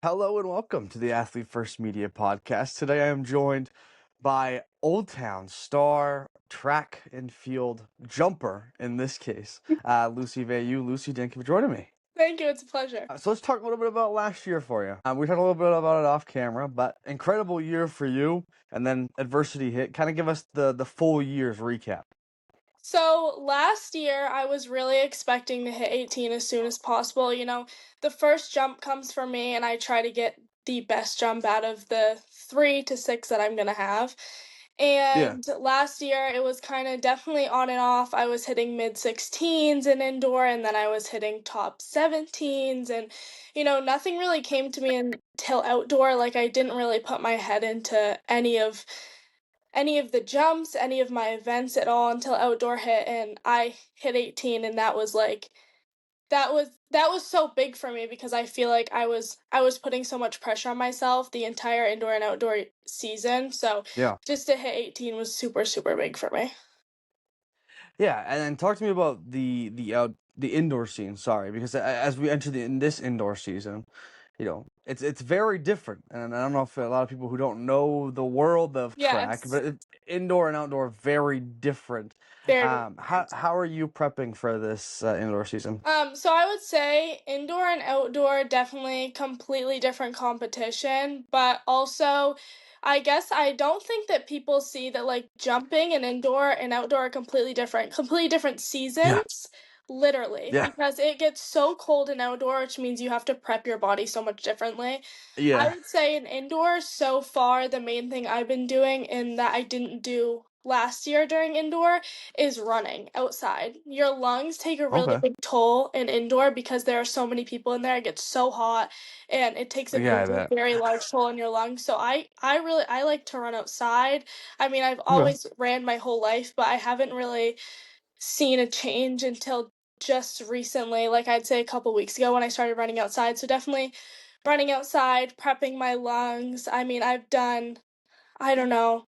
Hello and welcome to the Athlete First Media Podcast. Today I am joined by Old Town star track and field jumper, in this case, Lucy Veilleux. Lucy, thank you for joining me. Thank you. It's a pleasure. So let's talk a little bit about last year for you. We talked a little bit about it off camera, but incredible year for you, and then adversity hit. Kind of give us the full year's recap. So last year, I was really expecting to hit 18 as soon as possible. The first jump comes for me, and I try to get the best jump out of the 3 to 6 that I'm going to have. Yeah. And last year, it was kind of definitely on and off. I was hitting mid 16s in indoor, and then I was hitting top 17s. And, nothing really came to me until outdoor. Like, I didn't really put my head into any of the jumps, any of my events at all until outdoor hit, and I hit 18, and that was so big for me because I feel like I was putting so much pressure on myself the entire indoor and outdoor season. So Yeah. just to hit 18 was super super big for me. Yeah, and then talk to me about the indoor scene. Sorry, because as we enter in this indoor season, it's very different, and I don't know if a lot of people who don't know the world of track, Yes, but indoor and outdoor very different. very How are you prepping for this indoor season? So I would say indoor and outdoor definitely completely different competition, but also I guess I don't think that people see that like jumping and indoor and outdoor are completely different Yeah, seasons, literally, yeah, because it gets so cold in outdoor, which means you have to prep your body so much differently. I yeah. would say in indoor, so far, the main thing I've been doing and that I didn't do last year during indoor is running outside. Your lungs take a really Okay. big toll in indoor because there are so many people in there. It gets so hot and it takes a Yeah, I very, bet. very large toll on your lungs. So I like to run outside. I mean, I've Okay. always ran my whole life, but I haven't really seen a change until just recently, like I'd say a couple weeks ago when I started running outside. So definitely running outside, prepping my lungs. I mean, I've done, I don't know,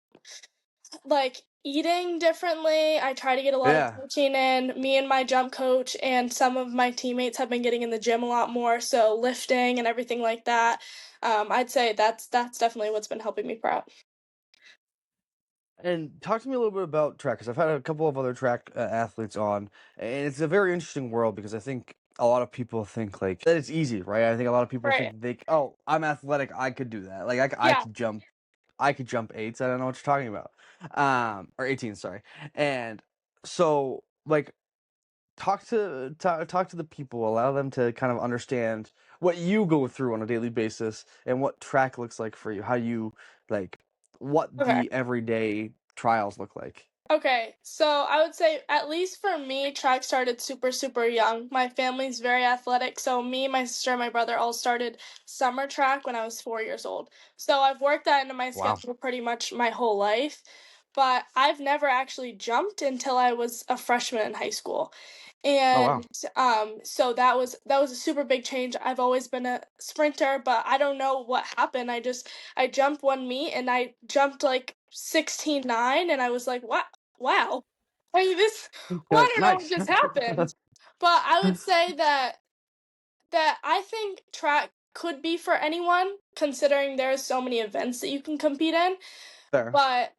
like eating differently. I try to get a lot of Yeah. protein in. Me and my jump coach and some of my teammates have been getting in the gym a lot more, so lifting and everything like that. I'd say that's definitely what's been helping me prep. And talk to me a little bit about track, because I've had a couple of other track athletes on, and it's a very interesting world because I think a lot of people think like that it's easy, right? I think a lot of people Right. think oh, I'm athletic, I could do that. Like Yeah. I could jump eights. I don't know what you're talking about, or 18, sorry. And so like talk to the people, allow them to kind of understand what you go through on a daily basis and what track looks like for you, how you like what Okay. the everyday trials look like. Okay, so I would say at least for me, track started super, super young. My family's very athletic, so me, my sister, and my brother all started summer track when I was 4 years old. So I've worked that into my Wow. schedule pretty much my whole life, but I've never actually jumped until I was a freshman in high school. Oh wow. And so that was a super big change. I've always been a sprinter, but I don't know what happened. I jumped one meet and I jumped like 16.9 and I was like, wow. I mean, well, You're I like don't know what nice. just happened. But I would say that I think track could be for anyone, considering there's so many events that you can compete in. Fair. But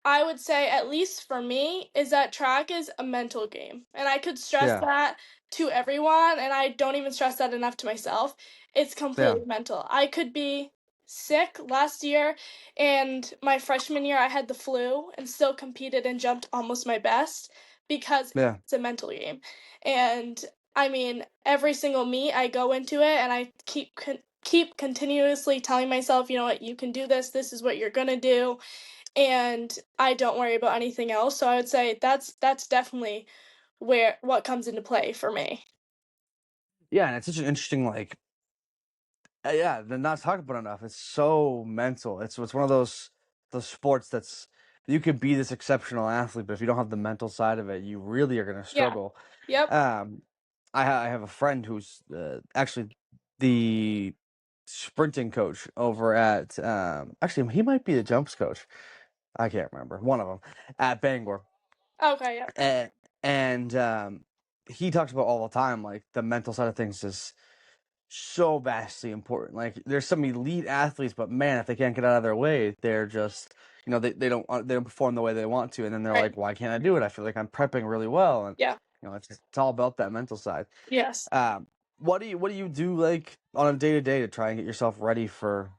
I would say, at least for me, is that track is a mental game. And I could stress Yeah. that to everyone, and I don't even stress that enough to myself. It's Yeah. completely mental. I could be sick last year, and my freshman year, I had the flu and still competed and jumped almost my best because Yeah. it's a mental game. And I mean, every single meet I go into it, and I keep continuously telling myself, you know what, you can do this. This is what you're gonna do, and I don't worry about anything else. So I would say that's definitely where what comes into play for me. Yeah, and it's such an interesting yeah, they're not talked about enough. It's so mental. It's one of those sports that's you could be this exceptional athlete, but if you don't have the mental side of it, you really are gonna Yeah. struggle. Yep. Um, I have a friend who's actually the sprinting coach over at actually he might be the jumps coach. I can't remember, one of them at Bangor, Okay. Yep. and he talks about all the time like the mental side of things is so vastly important. Like there's some elite athletes, but man, if they can't get out of their way, they're just they don't perform the way they want to, and then they're Right. like, why can't I do it? I feel like I'm prepping really well, and Yeah. it's all about that mental side. Yes. Um, what do you do like on a day to day to try and get yourself ready for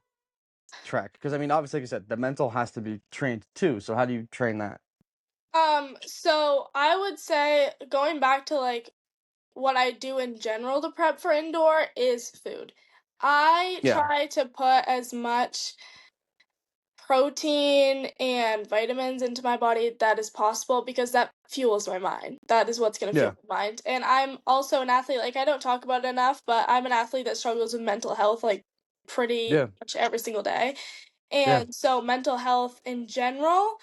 track? Because I mean, obviously, like I said, the mental has to be trained too. So how do you train that? So I would say going back to like what I do in general to prep for indoor is food. I Yeah, try to put as much protein and vitamins into my body that is possible because that fuels my mind. That is what's going to fuel yeah, my mind. And I'm also an athlete, like I don't talk about it enough, but I'm an athlete that struggles with mental health like pretty yeah, much every single day. yeah, And so mental health in general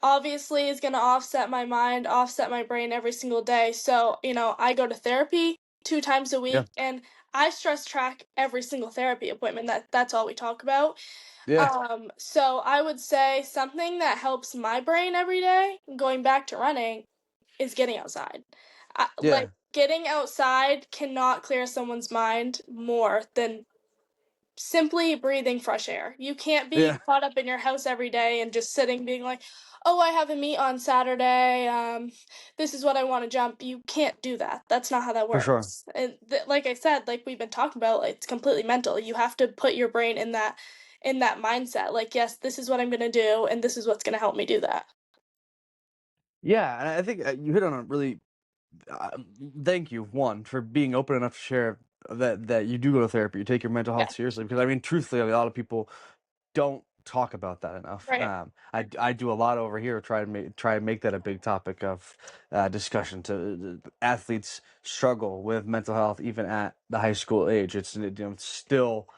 obviously is going to offset my mind, offset my brain every single day. So, I go to therapy 2 times a yeah, week and I stress track every single therapy appointment. That's all we talk about. yeah, So I would say something that helps my brain every day, going back to running, is getting outside. Like yeah, getting outside cannot clear someone's mind more than simply breathing fresh air. You can't be yeah, caught up in your house every day and just sitting being like, "Oh, I have a meet on Saturday. This is what I want to jump." You can't do that. That's not how that for sure. works. And like I said, like we've been talking about, like, it's completely mental. You have to put your brain in that mindset. Like, yes, this is what I'm going to do and this is what's going to help me do that. Yeah, and I think you hit on a really uh, thank you one for being open enough to share that you do go to therapy, you take your mental Yeah. health seriously. Because I mean, truthfully, a lot of people don't talk about that enough. Right. I do a lot over here to try and make that a big topic of discussion. To athletes struggle with mental health even at the high school age. It's still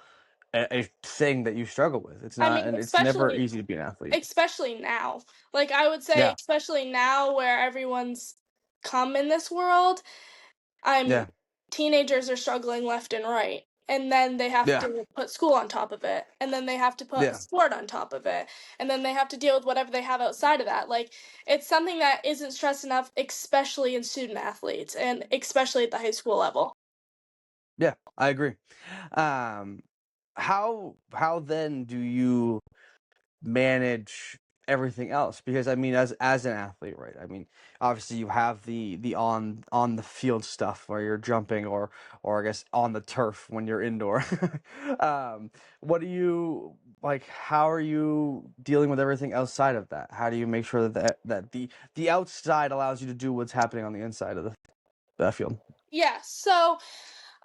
a thing that you struggle with. It's I not, mean, and it's never easy to be an athlete. especially now. Like I would say Yeah, especially now where everyone's come in this world, I'm yeah, teenagers are struggling left and right. And then they have yeah, to put school on top of it. And then they have to put yeah. sport on top of it. And then they have to deal with whatever they have outside of that. Like it's something that isn't stressed enough, especially in student athletes and especially at the high school level. Yeah, I agree. Um, how then do you manage everything else? Because I mean, as an athlete, right? I mean, obviously you have the on the field stuff where you're jumping, or I guess on the turf when you're indoor. What do you like? How are you dealing with everything outside of that? How do you make sure that the outside allows you to do what's happening on the inside of the field? Yeah, so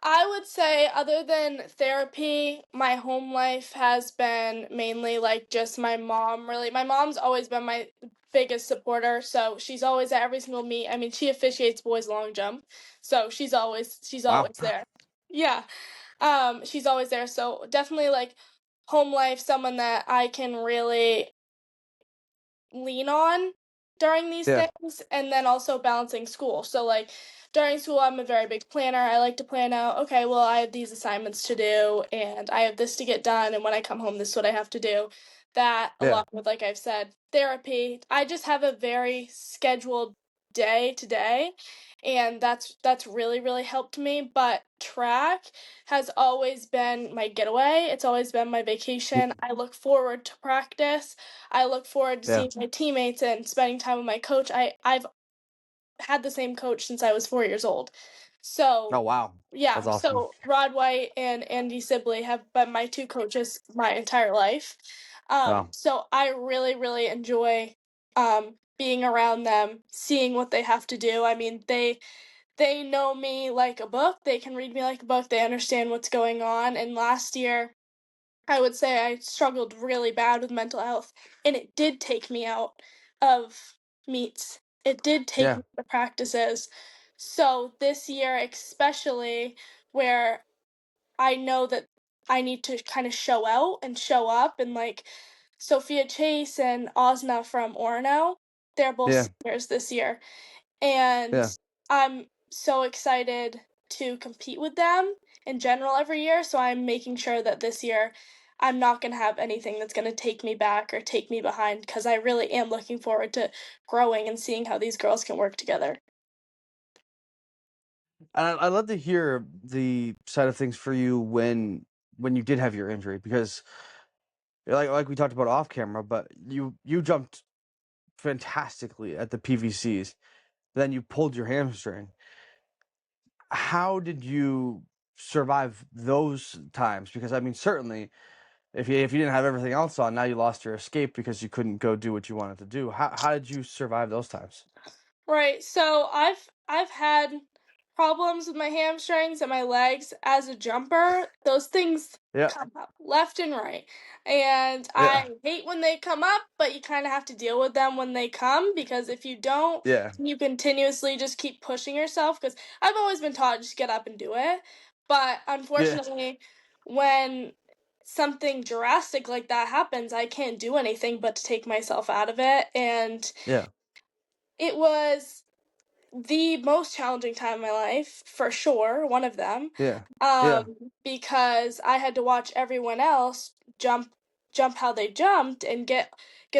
I would say, other than therapy, my home life has been mainly like just my mom, really. My mom's always been my biggest supporter, so she's always at every single meet. I mean, she officiates boys long jump, so she's Wow. always there. Yeah. She's always there. So definitely like home life, someone that I can really lean on during these Yeah. things, and then also balancing school. So like during school I'm a very big planner. I like to plan out, okay, well, I have these assignments to do and I have this to get done, and when I come home this is what I have to do. That Yeah. along with, like I've said, therapy. I just have a very scheduled day to day, and that's really really helped me. But track has always been my getaway. It's always been my vacation. I look forward to practice. I look forward to Yeah. seeing my teammates and spending time with my coach. I've had the same coach since I was 4 years old. So Oh wow. yeah, That's awesome. so Rod White and Andy Sibley have been my two coaches my entire life. Wow. So I really, really enjoy being around them, seeing what they have to do. I mean, they know me like a book. They can read me like a book. They understand what's going on. And last year, I would say I struggled really bad with mental health, and it did take me out of meets. It did take Yeah. me to practices. So this year, especially, where I know that I need to kind of show out and show up, and like Sophia Chase and Osna from Orono, they're both Yeah. seniors this year, and Yeah. I'm so excited to compete with them in general every year. So I'm making sure that this year I'm not going to have anything that's going to take me back or take me behind, because I really am looking forward to growing and seeing how these girls can work together. I'd love to hear the side of things for you when you did have your injury because like we talked about off camera, but you jumped fantastically at the PVCs. Then you pulled your hamstring. How did you survive those times? Because I mean, certainly, if you didn't have everything else on, now you lost your escape because you couldn't go do what you wanted to do. How did you survive those times? Right. So I've had problems with my hamstrings and my legs as a jumper. Those things Yeah, come up left and right. And yeah, I hate when they come up, but you kind of have to deal with them when they come because if you don't, yeah, you continuously just keep pushing yourself because I've always been taught just get up and do it. But yeah, unfortunately, when something drastic like that happens, I can't do anything but to take myself out of it and yeah, it was the most challenging time of my life, for sure, one of them, yeah, um, yeah, because I had to watch everyone else jump how they jumped and get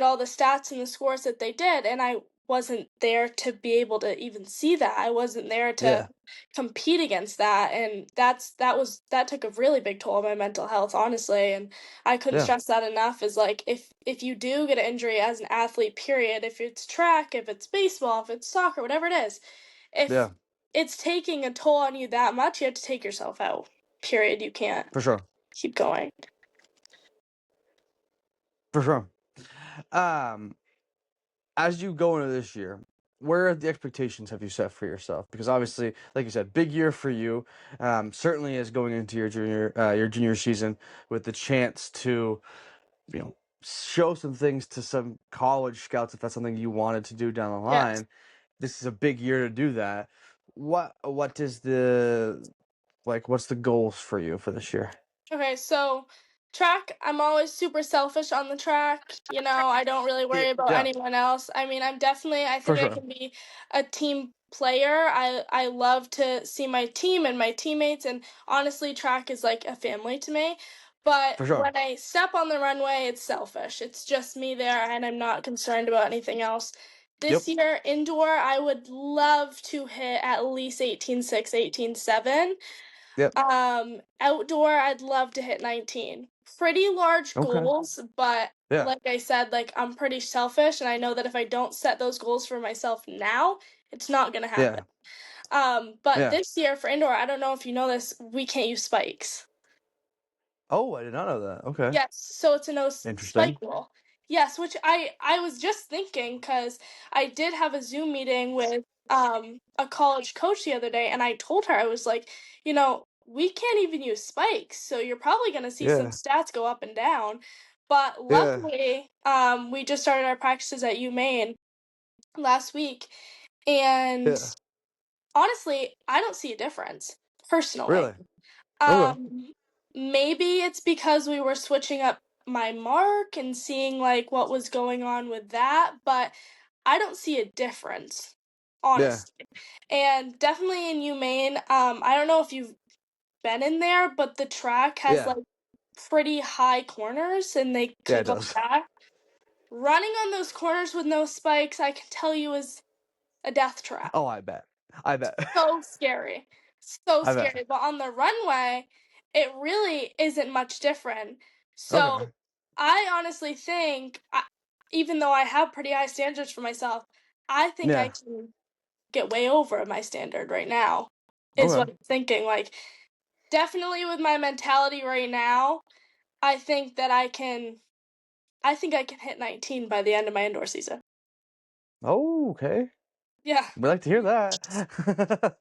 all the stats and the scores that they did, and I wasn't there to be able to even see that. I wasn't there to yeah, compete against that, and that took a really big toll on my mental health, honestly, and I couldn't yeah, stress that enough, is, like, if you do get an injury as an athlete, period, if it's track, if it's baseball, if it's soccer, whatever it is, if yeah, it's taking a toll on you that much, you have to take yourself out. Period. You can't for sure, keep going. for sure. Um, as you go into this year, where are the expectations have you set for yourself? Because obviously, like you said, big year for you. Certainly is going into your junior season with the chance to, show some things to some college scouts if that's something you wanted to do down the Yes. line. This is a big year to do that. What is the what's the goals for you for this year? Okay, so track, I'm always super selfish on the track. I don't really Yeah, worry about yeah, anyone else. I mean, I for think I sure. can be a team player. I love to see my team and my teammates, and honestly, track is like a family to me. But For sure. when I step on the runway, it's selfish. It's just me there, and I'm not concerned about anything else. This Yep. year, indoor, I would love to hit at least 18.6, 18.7. Yep. Outdoor, I'd love to hit 19. Pretty large Okay. goals, but Yeah. like I said, like I'm pretty selfish and I know that if I don't set those goals for myself now, it's not gonna happen. Yeah. But Yeah. this year for indoor, I don't know if you know this, we can't use spikes. Oh, I did not know that. Okay. Yes, so it's a no spike Interesting. rule. Yes, which I was just thinking because I did have a Zoom meeting with a college coach the other day, and I told her I was like, we can't even use spikes, so you're probably gonna see some Yeah. stats go up and down. But Yeah. luckily, we just started our practices at UMaine last week, and Yeah. honestly, I don't see a difference personally. Really? Okay. Um, Maybe it's because we were switching up my mark and seeing like what was going on with that, but I don't see a difference, Yeah. honestly. And definitely in UMaine, I don't know if you've been in there, but the track has Yeah. like pretty high corners and they Yeah, can it go does. back. Running on those corners with no spikes, I can tell you is a death trap. Oh, I bet. I bet. So scary. So I bet. scary. But on the runway, it really isn't much different. Okay. So I honestly think, even though I have pretty high standards for myself, I think I Yeah. can get way over my standard right now, is Okay. what I'm thinking. Like, definitely with my mentality right now, I think that I think I can hit 19 by the end of my indoor season. Oh, okay. Yeah. We like to hear that.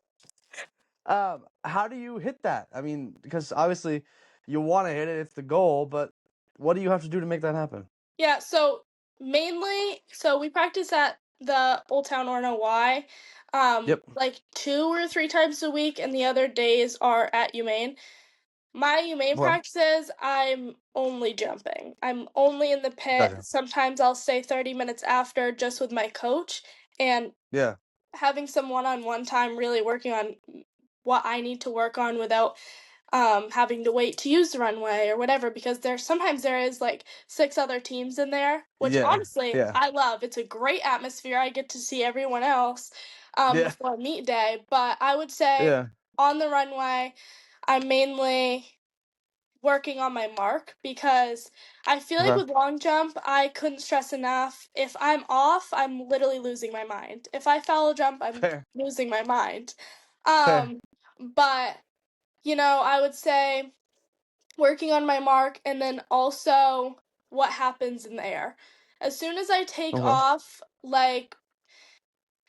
How do you hit that? I mean, because obviously you want to hit it, it's the goal, but what do you have to do to make that happen? Yeah, so so we practice at the Old Town Orno Y, Yep. like 2 or 3 times a week, and the other days are at UMaine. My UMaine Okay. practices, I'm only jumping. I'm only in the pit. Gotcha. Sometimes I'll stay 30 minutes after just with my coach and Yeah. having some one-on-one time really working on what I need to work on without having to wait to use the runway or whatever because there is like 6 other teams in there, which Yeah. honestly Yeah. I love. It's a great atmosphere. I get to see everyone else Yeah. before meet day. But I would say Yeah. on the runway, I'm mainly working on my mark because I feel like Okay. with long jump, I couldn't stress enough. If I'm off, I'm literally losing my mind. If I foul jump, I'm Fair. losing my mind. Fair. But I would say working on my mark and then also what happens in the air. As soon as I take Okay. off, like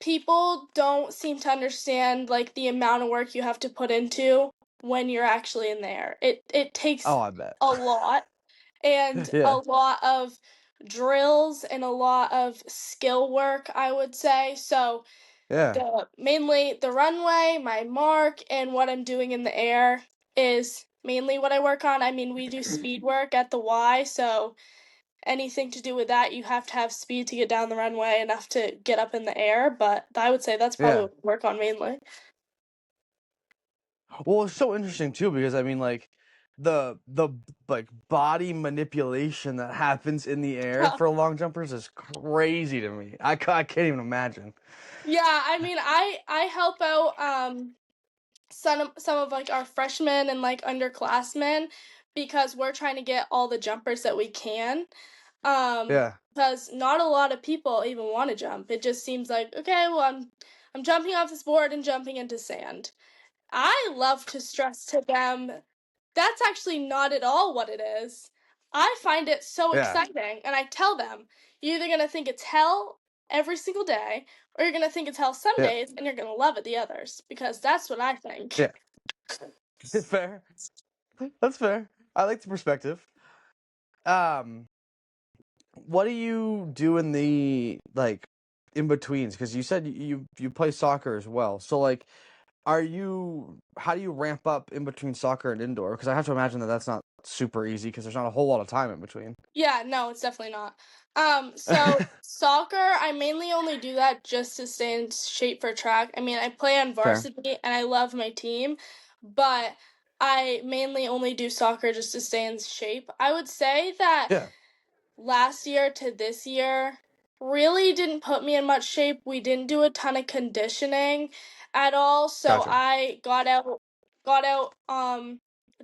people don't seem to understand like the amount of work you have to put into when you're actually in there. It takes Oh, I bet. a lot and a Yeah. lot of drills and a lot of skill work, I would say. So Yeah. the mainly the runway, my mark, and what I'm doing in the air is mainly what I work on. I mean, we do speed work at the Y, so anything to do with that, you have to have speed to get down the runway enough to get up in the air, but I would say that's probably Yeah. what I work on mainly. Well, it's so interesting too because I mean, like the like body manipulation that happens in the air for long jumpers is crazy to me. I can't even imagine. Yeah, I mean, I help out some of like our freshmen and like underclassmen because we're trying to get all the jumpers that we can. Yeah. Because not a lot of people even want to jump. It just seems like, okay, well I'm jumping off this board and jumping into sand. I love to stress to them that's actually not at all what it is. I find it so Yeah. exciting, and I tell them, you're either gonna think it's hell every single day, or you're gonna think it's hell some Yeah. days, and you're gonna love it the others, because that's what I think. Yeah. Fair. That's fair. I like the perspective. Um, what do you do in the like in betweens? Because you said you play soccer as well. So like, how do you ramp up in between soccer and indoor? Because I have to imagine that that's not super easy because there's not a whole lot of time in between. Yeah, no, it's definitely not. So soccer, I mainly only do that just to stay in shape for track. I mean, I play on Fair. varsity and I love my team, but I mainly only do soccer just to stay in shape. I would say that Yeah. last year to this year really didn't put me in much shape. We didn't do a ton of conditioning at all, so Gotcha. I got out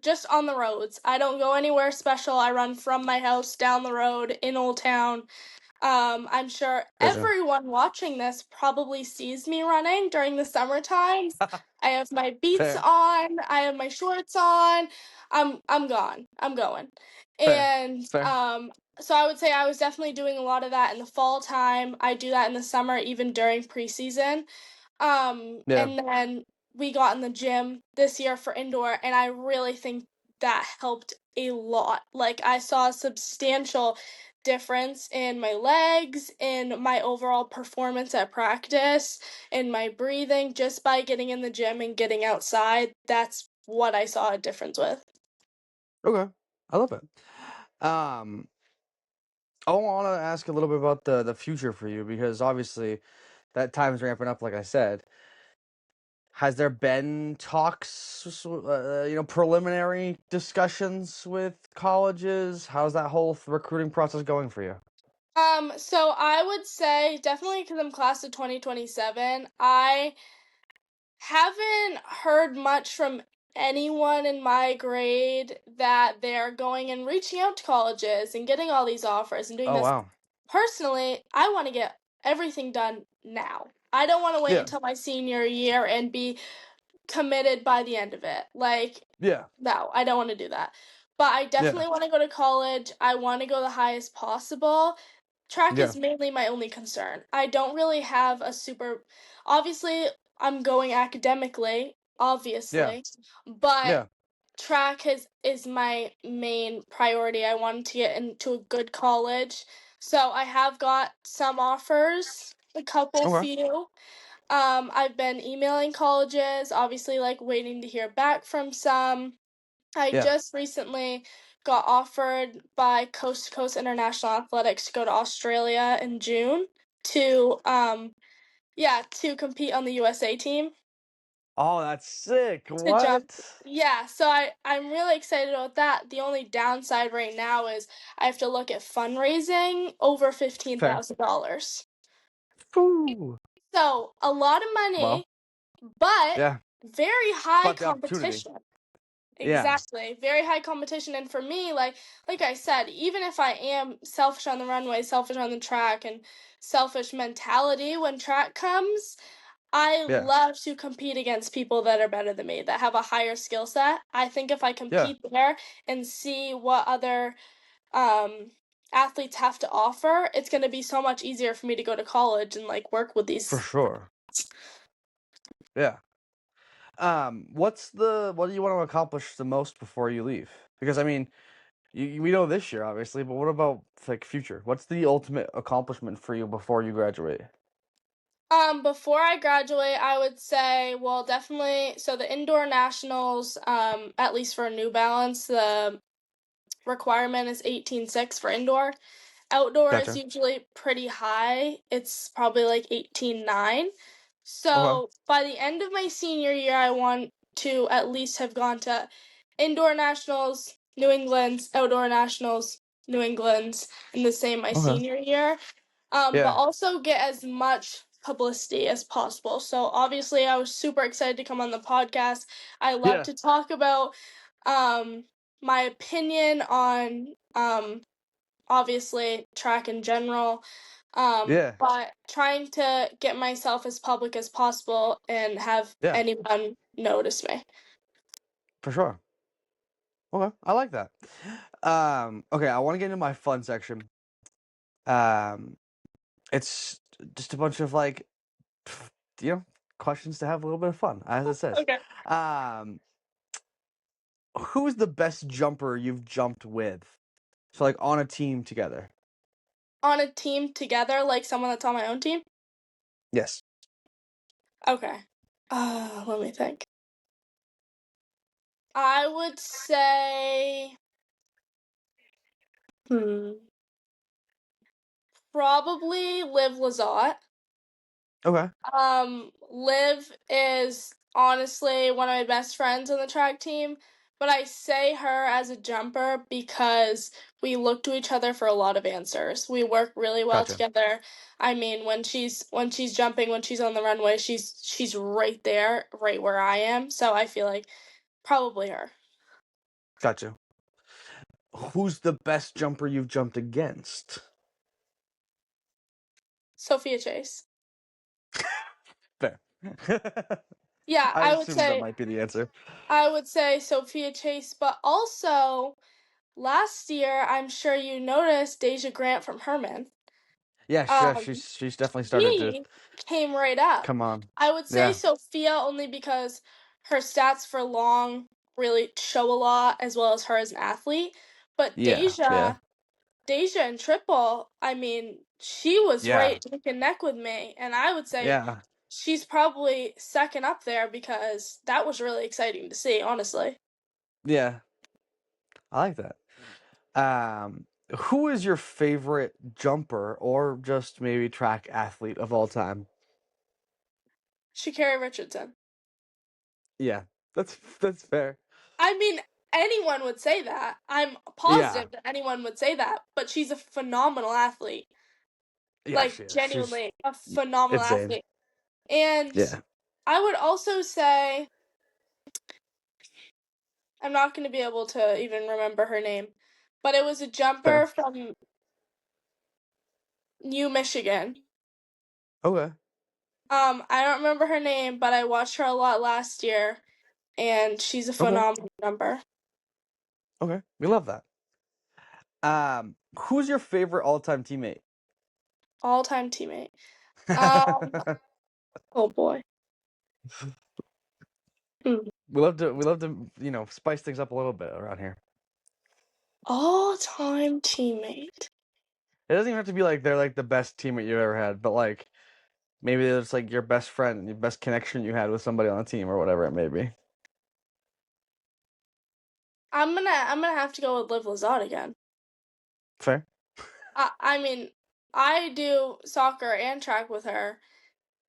just on the roads. I don't go anywhere special. I run from my house down the road in Old Town. I'm sure Gotcha. everyone watching this probably sees me running during the summer times. I have my beats Fair. on, I have my shorts on. I'm gone. I'm going. Fair. And Fair. so I would say I was definitely doing a lot of that in the fall time. I do that in the summer even during preseason. Yeah. And then we got in the gym this year for indoor, and I really think that helped a lot. Like, I saw a substantial difference in my legs, in my overall performance at practice, in my breathing, just by getting in the gym and getting outside. That's what I saw a difference with. Okay. I love it. Um, I want to ask a little bit about the future for you because obviously that time's ramping up, like I said. Has there been talks, preliminary discussions with colleges? How's that whole recruiting process going for you? So I would say definitely because I'm class of 2027, I haven't heard much from anyone in my grade that they're going and reaching out to colleges and getting all these offers and doing Oh this. wow. Personally, I want to get everything done now. I don't want to wait Yeah. until my senior year and be committed by the end of it. Like, Yeah. no, I don't want to do that. But I Yeah. definitely want to go to college. I want to go the highest possible. Track Yeah. is mainly my only concern. I don't really have a super. Obviously, I'm going academically, Yeah. obviously, but Yeah. track is my main priority. I wanted to get into a good college. So I have got some offers, a couple Okay. few. I've been emailing colleges, obviously like waiting to hear back from some. I Yeah. just recently got offered by Coast to Coast International Athletics to go to Australia in June to to compete on the USA team Oh, that's sick. to jump. What? Yeah, so I'm really excited about that. The only downside right now is I have to look at fundraising over Fair. $15,000. Ooh. So, a lot of Well, money, but yeah. very high About the opportunity. competition. Yeah, Exactly. Very high competition. And for me, like I said, even if I am selfish on the runway, selfish on the track, and selfish mentality when track comes, I yeah, love to compete against people that are better than me, that have a higher skill set. I think if I yeah, compete there and see what other um athletes have to offer, it's going to be so much easier for me to go to college and like work with for these. sure. Yeah. What do you want to accomplish the most before you leave? Because I mean, we know this year obviously, but what about like future? What's the ultimate accomplishment for you before you graduate? Before I graduate, I would say, well, definitely, so the indoor nationals, at least for New Balance, the requirement is 18.6 for indoor. Outdoor is Gotcha. usually pretty high. It's probably like 18.9. Okay. So by the end of my senior year, I want to at least have gone to indoor nationals, New England's, outdoor nationals, New England's, and the same my Okay. senior year. But Yeah. also get as much publicity as possible. So obviously, I was super excited to come on the podcast. I love Yeah. to talk about um, my opinion on obviously track in general, Yeah. but trying to get myself as public as possible and have Yeah. anyone notice me. For sure. Okay. I like that. Okay, I want to get into my fun section. Um, it's just a bunch of like, you know, questions to have a little bit of fun, as it says. Okay. Um, who's the best jumper you've jumped with? So like on a team together. On a team together, like someone that's on my own team? Yes. Okay. Let me think. I would say, hmm, probably Liv Lazat. Okay. Liv is honestly one of my best friends on the track team, but I say her as a jumper because we look to each other for a lot of answers. We work really well Gotcha. together. I mean, when she's jumping, when she's on the runway, she's right there, right where I am. So I feel like probably her. Gotcha. Who's the best jumper you've jumped against? Sophia Chase. Yeah, I assumed that might be the answer. I would say Sophia Chase, but also last year, I'm sure you noticed Deja Grant from Herman. Yeah, sure. Um, She's definitely started to she came right up. come on. I would say Yeah. Sophia only because her stats for long really show a lot, as well as her as an athlete. But Yeah. Yeah. Deja in triple, I mean, she was Yeah. right neck and neck with me, and I would say Yeah. she's probably second up there because that was really exciting to see, honestly. Yeah. I like that. Who is your favorite jumper or just maybe track athlete of all time? Shakira Richardson. Yeah. That's fair. I mean, anyone would say that. I'm Yeah. positive that anyone would say that, but she's a phenomenal athlete. Yeah, Like, she is. She's genuinely a phenomenal insane. athlete. And Yeah. I would also say, I'm not going to be able to even remember her name, but it was a Fair. jumper from New Michigan. Okay. I don't remember her name, but I watched her a lot last year, and she's a Okay. phenomenal jumper. Okay. We love that. Who's your favorite all-time teammate? All-time teammate. Um, oh boy. Hmm. we love to spice things up a little bit around here. All-time teammate. It doesn't even have to be like they're like the best teammate you've ever had, but like maybe it's like your best friend, your best connection you had with somebody on the team or whatever it may be. I'm gonna have to go with Liv Lazat again. Fair? I mean, I do soccer and track with her,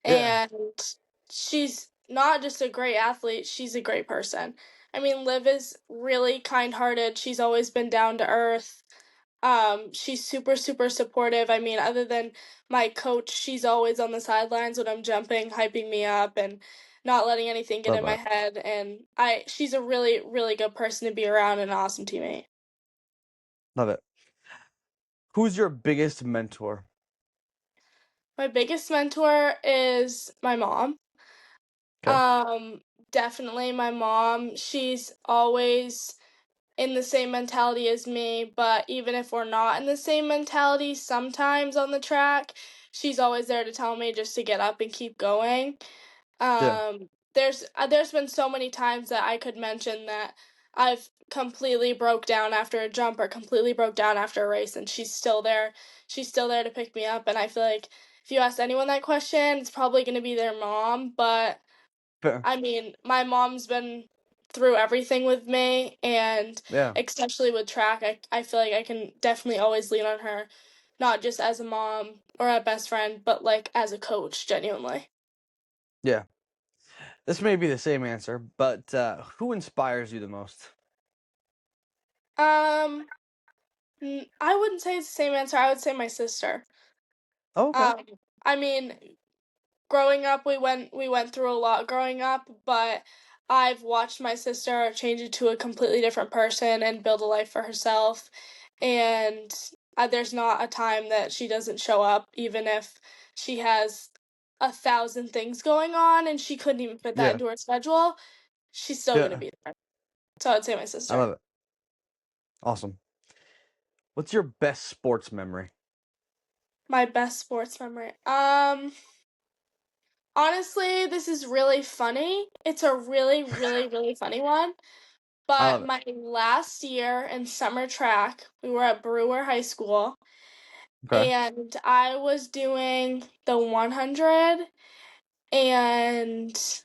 Yeah. and she's not just a great athlete, she's a great person. I mean, Liv is really kind-hearted. She's always been down to earth. She's super, super supportive. I mean, other than my coach, she's always on the sidelines when I'm jumping, hyping me up, and not letting anything get Love in my that. head, and she's a really, really good person to be around and an awesome teammate. Love it. Who's your biggest mentor? My biggest mentor is my mom. Okay. Um, Definitely my mom. She's always in the same mentality as me, but even if we're not in the same mentality, sometimes on the track, she's always there to tell me just to get up and keep going. Yeah. There's been so many times that I could mention that I've completely broke down after a jump or completely broke down after a race, and she's still there. She's still there to pick me up, and I feel like if you ask anyone that question, it's probably going to be their mom, but Fair. I mean, my mom's been through everything with me, and Yeah. especially with track, I feel like I can definitely always lean on her, not just as a mom or a best friend, but like as a coach, genuinely. Yeah. This may be the same answer, but who inspires you the most? Um, I wouldn't say it's the same answer. I would say my sister. Oh, okay. Um, I mean, growing up, we went through a lot growing up, but I've watched my sister change into a completely different person and build a life for herself. And there's not a time that she doesn't show up, even if she has 1,000 things going on and she couldn't even fit that Yeah. into her schedule. She's still gonna Yeah. be there. So I'd say my I sister. love it. Awesome. What's your best sports memory? My best sports memory. Honestly, this is really funny. It's a really, really, really funny one. I But love it. my last year in summer track, we were at Brewer High School, Okay. and I was doing the 100, and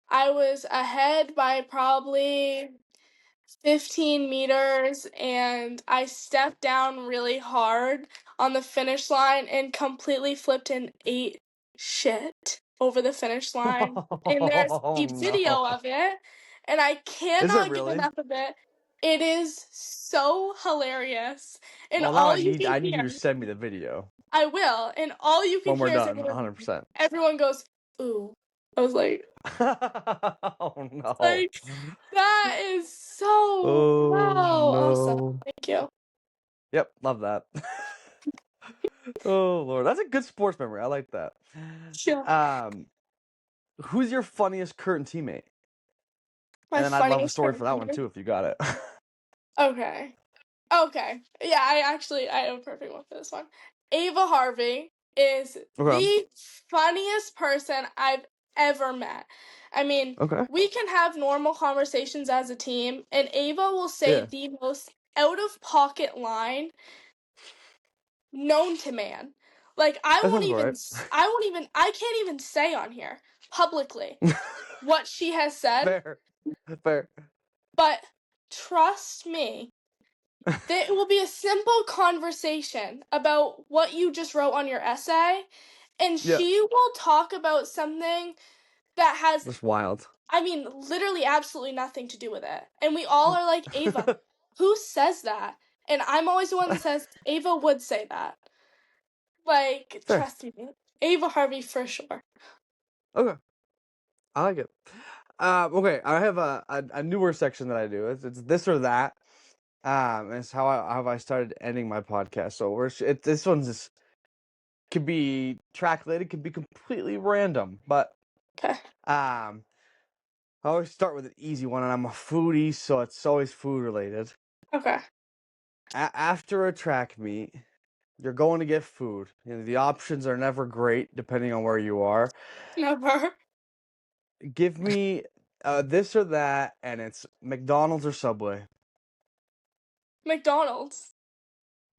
I was ahead by probably 15 meters, and I stepped down really hard on the finish line and completely flipped and ate shit over the finish line. And there's Oh a video no. of it, and I Is it cannot get really? enough of it. It is so hilarious. And Well, now all you can I need you to hear, send me the video I will, and all you can when we're hear is done, everyone 100%. everyone goes, "Ooh." I was Oh no. like, that is so Oh wow, awesome. no. Thank you. Yep, love that. Oh Lord, that's a good sports memory. I like that. Yeah. Um, who's your funniest current teammate? My And then I'd love a funniest story for that one memory. too if you got it. Okay. Okay. Yeah, I have a perfect one for this one. Ava Harvey is Okay. the funniest person I've ever met. I mean, Okay. we can have normal conversations as a team, and Ava will say Yeah. the most out of pocket line known to man. Like That sounds right. I can't even say on here publicly what she has said, Fair. Fair. but trust me, it will be a simple conversation about what you just wrote on your essay, and Yeah. she will talk about something that has, Just wild. I mean, literally absolutely nothing to do with it. And we all are like, Ava, who says that? And I'm always the one that says, Ava would say that. Like, Fair. trust me. Ava Harvey for sure. Okay. I like it. Okay, I have a newer section that I do. It's this or that. It's how I started ending my podcast. So this one's just could be track related, could be completely random, but Okay. um, I always start with an easy one, and I'm a foodie, so it's always food related. Okay. After a track meet, you're going to get food. You know, the options are never great depending on where you are. Never. Give me this or that, and it's McDonald's or Subway. McDonald's.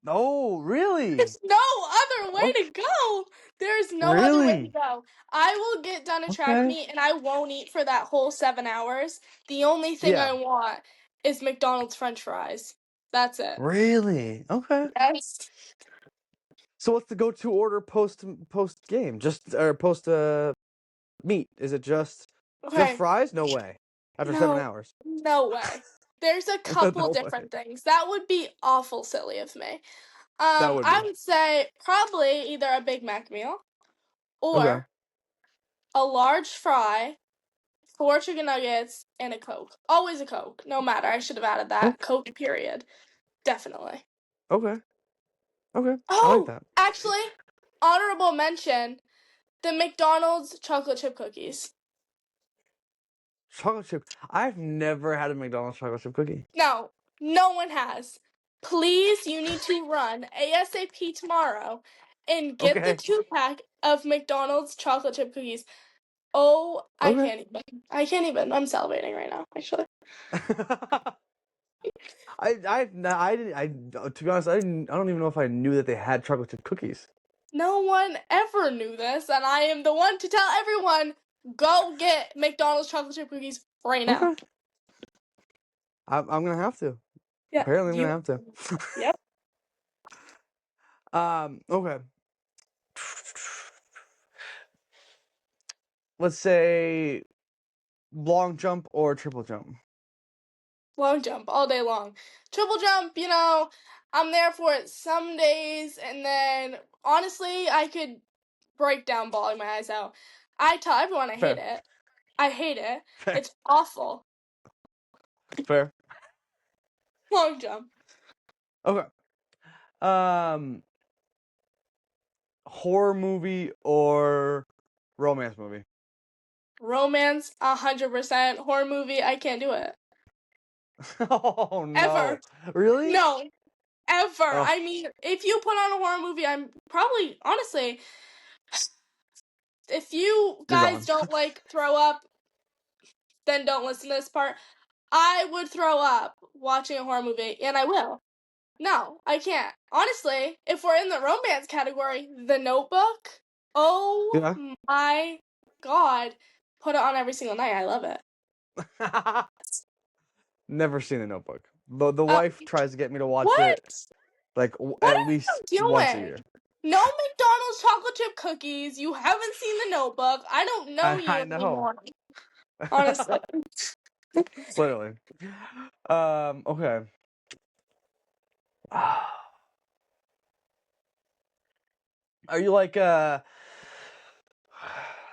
Oh, really? There's no other way to Okay. go. There's no other way to Really? go. I will get done a track Okay. meet and I won't eat for that whole 7 hours. The only thing Yeah. I want is McDonald's French fries. That's it. Really? Okay. Yes. So what's the go-to order post game? Just or post meet? Is it just Okay. fries? No way. After seven No, hours. no way. There's a couple No way. different things. That would be awful silly of me. That would I be. would say probably either a Big Mac meal Okay. or a large fry, 4 chicken nuggets, and a Coke. Always a Coke, no matter. I should have added that. Okay. Coke, period. Definitely. Okay. Okay. I like Oh, that. actually, honorable mention, the McDonald's chocolate chip cookies. Chocolate chip. I've never had a McDonald's chocolate chip cookie. No, no one has. Please, you need to run ASAP tomorrow and get the Okay. 2-pack of McDonald's chocolate chip cookies. Oh, I Okay. can't even. I can't even. I'm salivating right now, actually. To be honest, I don't even know if I knew that they had chocolate chip cookies. No one ever knew this, and I am the one to tell everyone, go get McDonald's chocolate chip cookies right now. Okay. I'm gonna have to. Yeah, Apparently, I'm gonna have to. Yep. Okay. Let's say long jump or triple jump. Long jump all day long. Triple jump, I'm there for it some days, and then honestly, I could break down bawling my eyes out. I tell everyone I hate Fair. it. I hate it. Fair. It's awful. Fair. Long jump. Okay. Horror movie or romance movie? Romance, 100%. Horror movie, I can't do it. Oh Ever. no. Really? No. Ever. Oh, I mean, if you put on a horror movie, I'm probably, honestly, if you you're guys gone. don't like throw up, then don't listen to this part. I would throw up watching a horror movie, and I will. No, I can't. Honestly, if we're in the romance category, The Notebook, oh Yeah. my god. Put it on every single night. I love it. Never seen The Notebook. The Uh, wife tries to get me to watch what? it like What at are least you once a doing? year. No McDonald's chocolate chip cookies. You haven't seen The Notebook. I don't know you I know. anymore. Honestly. Literally. Okay. Are you like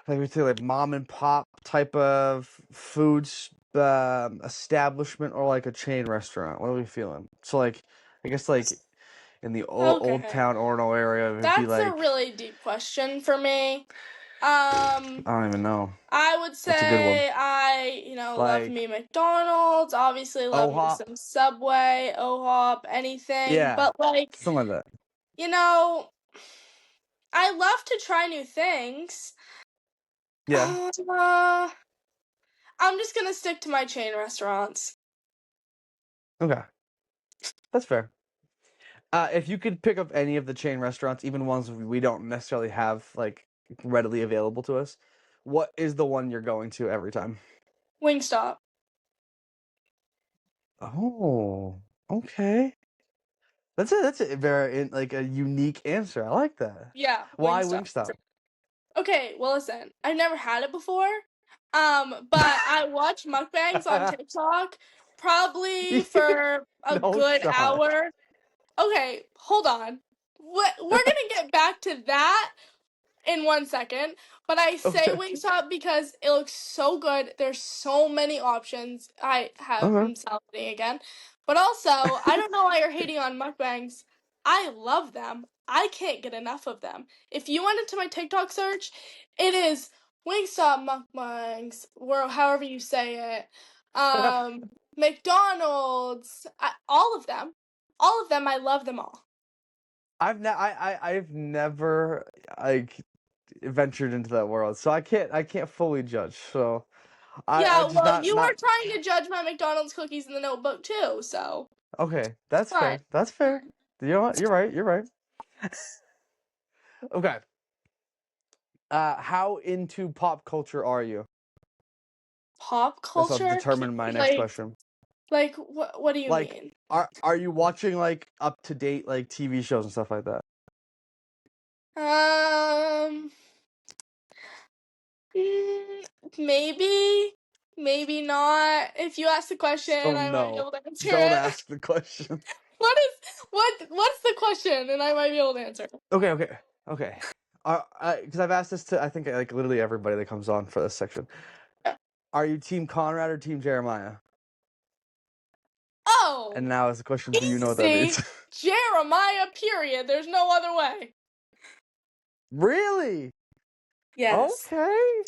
we say like mom and pop type of foods establishment or like a chain restaurant? What are we feeling? So like I guess like in the old Okay. town Orono area, it'd be That's a like really deep question for me. I don't even know. I would What's a good one? say I, love me Like McDonald's, obviously love me OHOP? some Subway, OHOP, anything. Yeah, But like, something like that. you know, I love to try new things. Yeah. I'm just gonna stick to my chain restaurants. Okay, that's fair. If you could pick up any of the chain restaurants, even ones we don't necessarily have like readily available to us, what is the one you're going to every time? Wingstop. Oh, okay. That's a very like a unique answer. I like that. Yeah, Why Wingstop. Wingstop? Okay, well listen, I've never had it before. But I watch mukbangs on TikTok probably for a No good shot. hour. Okay, hold on. We're gonna get back to that in 1 second, but I say Okay. Wingstop because it looks so good. There's so many options. I'm salivating again. But also, I don't know why you're hating on mukbangs. I love them. I can't get enough of them. If you went into my TikTok search, it is Wingstop mukbangs, or however you say it. McDonald's, all of them. All of them, I love them all. I've never like ventured into that world, so I can't fully judge. So I Yeah, just well, not you were not trying to judge my McDonald's cookies in the Notebook too, so okay. it's That's fine. fair. That's fair. You know what? You're right. You're right. Okay. How into pop culture are you? Pop This will culture? determine my next Like, question. what do you Like, mean? are you watching like up to date like TV shows and stuff like that? Um, mm, maybe, maybe not. If you ask the question, So I might be no, able to answer don't it. ask the question. What's the question? And I might be able to answer it. Okay. Because I've asked this to, I think, like literally everybody that comes on for this section. Yeah. Are you Team Conrad or Team Jeremiah? Oh, And now is the question: do you know what that easy. means? Jeremiah, period. There's no other way. Really? Yes. Okay.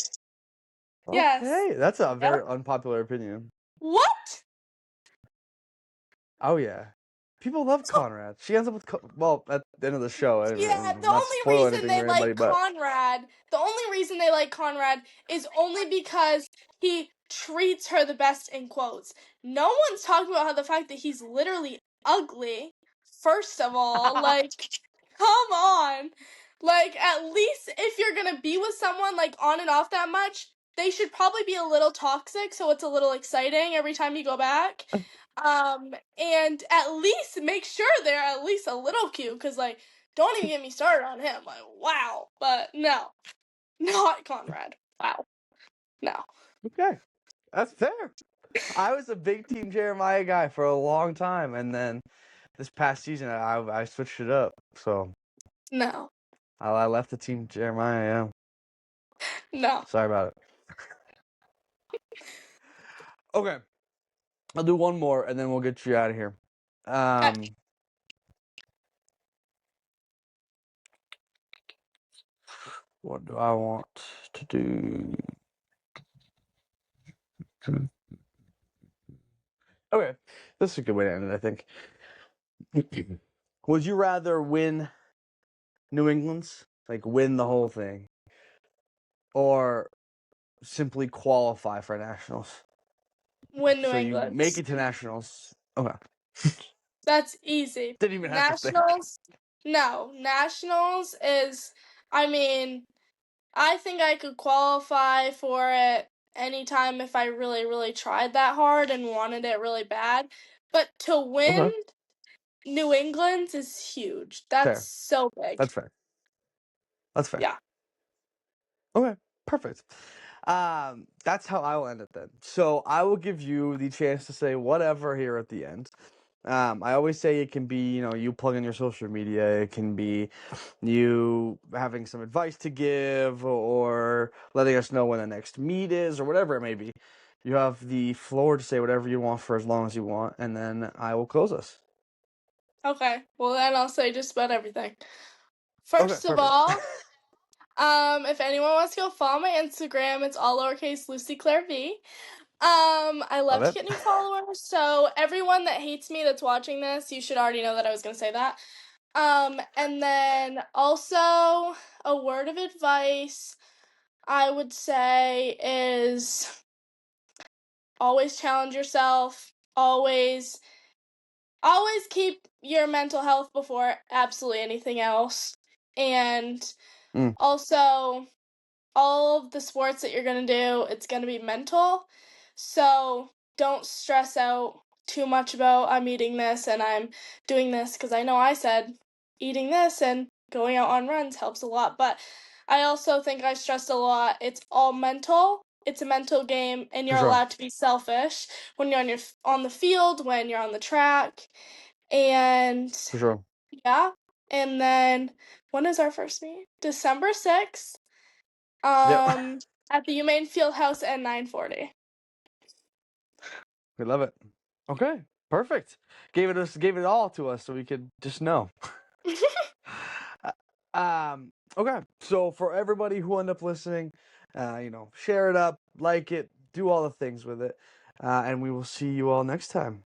Yes. Okay. That's a Yep. very unpopular opinion. What? Oh yeah. People love Conrad. She ends up with well at the end of the show. Yeah, I'm the not only spoil reason anything they for anybody, like but Conrad, the only reason they like Conrad is only because he treats her the best in quotes. No one's talking about how the fact that he's literally ugly. First of all, like, come on. Like, at least if you're gonna be with someone like on and off that much, they should probably be a little toxic so it's a little exciting every time you go back. And at least make sure they're at least a little cute, because, like, don't even get me started on him. Like, wow. But no, not Conrad. Wow. No. okay, that's fair. I was a big Team Jeremiah guy for a long time, and then this past season I switched it up. So No. I left the Team Jeremiah. Yeah, No. sorry about it. Okay, I'll do one more, and then we'll get you out of here. Okay. What do I want to do? Okay, this is a good way to end it, I think. Would you rather win New England's, like win the whole thing, or simply qualify for nationals? Win New So you make England's. it to nationals. Okay. That's easy. Didn't even have to think. Nationals. No. Nationals is, I mean, I think I could qualify for it anytime if I really, really tried that hard and wanted it really bad. But to win Okay. New England's is huge. That's Fair. so big. That's fair. That's fair. Yeah. Okay. Perfect. That's how I will end it then. So I will give you the chance to say whatever here at the end. I always say it can be, you plug in your social media. It can be you having some advice to give or letting us know when the next meet is or whatever it may be. You have the floor to say whatever you want for as long as you want, and then I will close us. Okay. Well, then I'll say just about everything. Okay, First of perfect. all, if anyone wants to go follow my Instagram, it's all lowercase Lucy Claire V. I Love love to it. get new followers, so everyone that hates me that's watching this, you should already know that I was gonna say that. And then also a word of advice I would say is always challenge yourself, always keep your mental health before absolutely anything else. And Mm, also all of the sports that you're going to do, it's going to be mental. So don't stress out too much about I'm eating this and I'm doing this, because I know I said eating this and going out on runs helps a lot, but I also think I stressed a lot. It's all mental. It's a mental game, and for you're sure. allowed to be selfish when you're on the field, when you're on the track, and For sure. yeah. And then when is our first meet? December 6th. Yep. At the UMaine Fieldhouse at 9:40. We love it. Okay, perfect. Gave it all to us so we could just know. Okay, so for everybody who end up listening, share it up, like it, do all the things with it, and we will see you all next time.